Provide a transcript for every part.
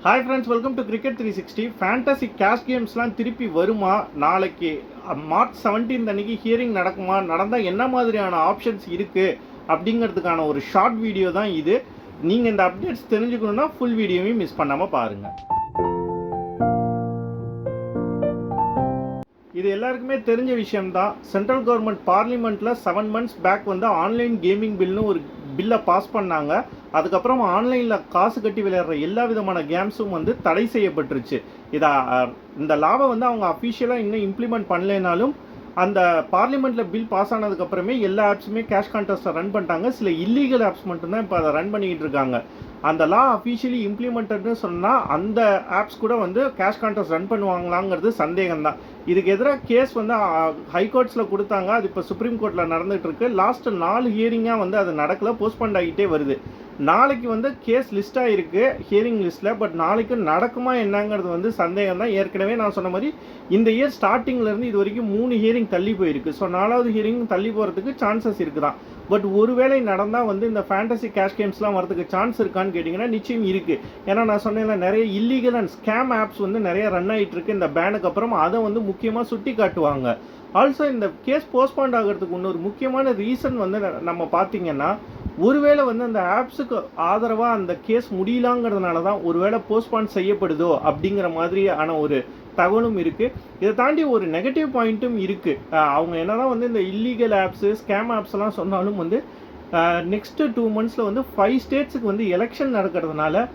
Hi friends, welcome to cricket 360. Fantasy cash கேம்ஸ்லாம் திருப்பி வருமா? நாளைக்கு மார்ச் 17 அன்னைக்கு ஹியரிங் நடக்குமா? நடந்தால் என்ன மாதிரியான ஆப்ஷன்ஸ் இருக்குது அப்படிங்கிறதுக்கான ஒரு ஷார்ட் வீடியோ தான் இது. நீங்கள் இந்த அப்டேட்ஸ் தெரிஞ்சுக்கணுன்னா ஃபுல் வீடியோவையும் மிஸ் பண்ணாமல் பாருங்கள். இது எல்லாருக்குமே தெரிஞ்ச விஷயம்தான். சென்ட்ரல் கவர்மெண்ட் பார்லிமெண்ட்டில் 7 months பேக் வந்து ஆன்லைன் கேமிங் பில்னு ஒரு பில்லை பாஸ் பண்ணாங்க. அதுக்கப்புறம் ஆன்லைனில் காசு கட்டி விளையாடுற எல்லா விதமான கேம்ஸும் வந்து தடை செய்யப்பட்டுருச்சு. இந்த லாவை வந்து அவங்க அஃபிஷியலாக இன்னும் இம்ப்ளிமெண்ட் பண்ணலைனாலும் அந்த பார்லிமெண்ட்டில் பில் பாஸ் ஆனதுக்கப்புறமே எல்லா ஆப்ஸுமே கேஷ் கான்டெஸ்ட்டை ரன் பண்ணிட்டாங்க. சில இல்லீகல் ஆப்ஸ் மட்டும்தான் இப்போ அதை ரன் பண்ணிக்கிட்டு இருக்காங்க. அந்த லா அஃபிஷியலி இம்ப்ளிமெண்டட்னு சொன்னால் அந்த ஆப்ஸ் கூட வந்து கேஷ் கான்டெஸ்ட் ரன் பண்ணுவாங்களாங்கிறது சந்தேகம்தான். இதுக்கு எதிராக கேஸ் வந்து ஹைகோர்ட்ஸில் கொடுத்தாங்க. அது இப்போ சுப்ரீம் கோர்ட்டில் நடந்துகிட்டு இருக்கு. லாஸ்ட்டு 4 ஹியரிங்காக வந்து அது நடக்கலை, போஸ்ட்போன் ஆகிட்டே வருது. நாளைக்கு வந்து கேஸ் லிஸ்ட்டாக இருக்குது ஹியரிங் லிஸ்ட்டில். பட் நாளைக்கு நடக்குமா என்னங்கிறது வந்து சந்தேகம் தான். ஏற்கனவே நான் சொன்ன மாதிரி இந்த இயர் ஸ்டார்டிங்லேருந்து இது வரைக்கும் 3 ஹியரிங் தள்ளி போயிருக்கு. ஸோ 4வது ஹியரிங் தள்ளி போகிறதுக்கு சான்சஸ் இருக்குதான். பட் ஒருவேளை நடந்தால் வந்து இந்த ஃபேண்டசி கேஷ் கேம்ஸ்லாம் வரதுக்கு சான்ஸ் இருக்கான்னு கேட்டிங்கன்னா நிச்சயம் இருக்குது. ஏன்னா நான் சொன்னேன்ல, நிறைய இல்லீகல் அண்ட் ஸ்கேம் ஆப்ஸ் வந்து நிறைய ரன் ஆகிட்டு இருக்கு இந்த பேனுக்கு அப்புறம். அதை வந்து முக்கியமாக சுட்டி காட்டுவாங்க. ஆல்சோ இந்த கேஸ் போஸ்ட்போன் ஆகிறதுக்கு இன்னொரு முக்கியமான ரீசன் வந்து நம்ம பார்த்தீங்கன்னா, ஒருவேளை வந்து அந்த ஆப்ஸுக்கு ஆதரவாக அந்த கேஸ் முடியலாங்கிறதுனால தான் ஒருவேளை போஸ்ட்பான் செய்யப்படுதோ அப்படிங்கிற மாதிரியான ஒரு தகவலும் இருக்குது. இதை தாண்டி ஒரு நெகட்டிவ் பாயிண்ட்டும் இருக்குது. அவங்க என்னதான் வந்து இந்த இல்லீகல் ஆப்ஸு ஸ்கேம் ஆப்ஸ்லாம் சொன்னாலும் வந்து நெக்ஸ்ட்டு 2 months வந்து 5 ஸ்டேட்ஸுக்கு வந்து எலெக்ஷன் நடக்கிறதுனால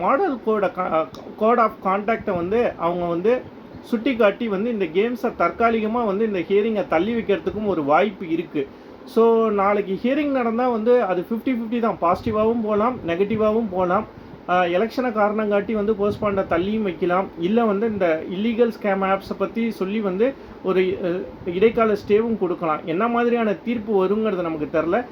மாடல் கோட் ஆஃப் கான்டாக்டை வந்து அவங்க வந்து சுட்டி காட்டி வந்து இந்த கேம்ஸை தற்காலிகமாக வந்து இந்த ஹியரிங்கை தள்ளி வைக்கிறதுக்கும் ஒரு வாய்ப்பு இருக்குது. ஸோ நாளைக்கு ஹியரிங் நடந்தால் வந்து அது 50-50 தான். பாசிட்டிவாகவும் போகலாம், நெகட்டிவாகவும் போகலாம். எலெக்ஷனை காரணம் காட்டி வந்து போஸ்ட்பாண்டை தள்ளியும் வைக்கலாம். இல்லை வந்து இந்த இல்லீகல் ஸ்கேம் ஆப்ஸை பற்றி சொல்லி வந்து ஒரு இடைக்கால ஸ்டேவும் கொடுக்கலாம். என்ன மாதிரியான தீர்ப்பு வருங்கிறது நமக்கு தெரில.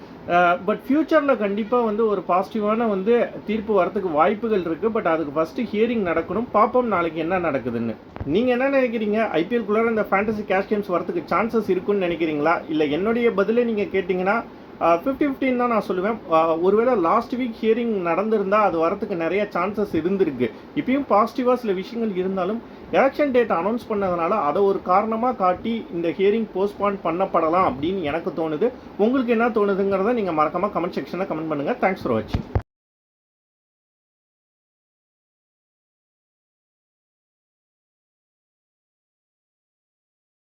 பட் ஃப்யூச்சரில் கண்டிப்பாக வந்து ஒரு பாசிட்டிவான வந்து தீர்ப்பு வரத்துக்கு வாய்ப்புகள் இருக்குது. பட் அதுக்கு ஃபஸ்ட்டு ஹியரிங் நடக்கணும். பார்ப்போம் நாளைக்கு என்ன நடக்குதுன்னு. நீங்கள் என்ன நினைக்கிறீங்க? ஐபிஎல்குள்ளார இந்த ஃபேண்டசி கேஷ் கேம்ஸ் வரத்துக்கு சான்சஸ் இருக்குன்னு நினைக்கிறீங்களா? இல்லை என்னுடைய பதிலே நீங்கள் கேட்டிங்கன்னா 50-50 தான் நான் சொல்லுவேன். ஒருவேளை லாஸ்ட் வீக் ஹியரிங் நடந்திருந்தால் அது வரத்துக்கு நிறைய சான்சஸ் இருந்திருக்கு. இப்பயும் பாசிட்டிவாக சில விஷயங்கள் இருந்தாலும் எலெக்ஷன் டேட் அனௌன்ஸ் பண்ணதுனால அதை ஒரு காரணமாக காட்டி இந்த ஹியரிங் போஸ்ட்பான் பண்ணப்படலாம் அப்படின்னு எனக்கு தோணுது. உங்களுக்கு என்ன தோணுதுங்கிறத நீங்கள் மறக்காமல் கமெண்ட் செக்ஷனில் கமெண்ட் பண்ணுங்கள். தேங்க்ஸ் ஃபார் வாட்சிங்.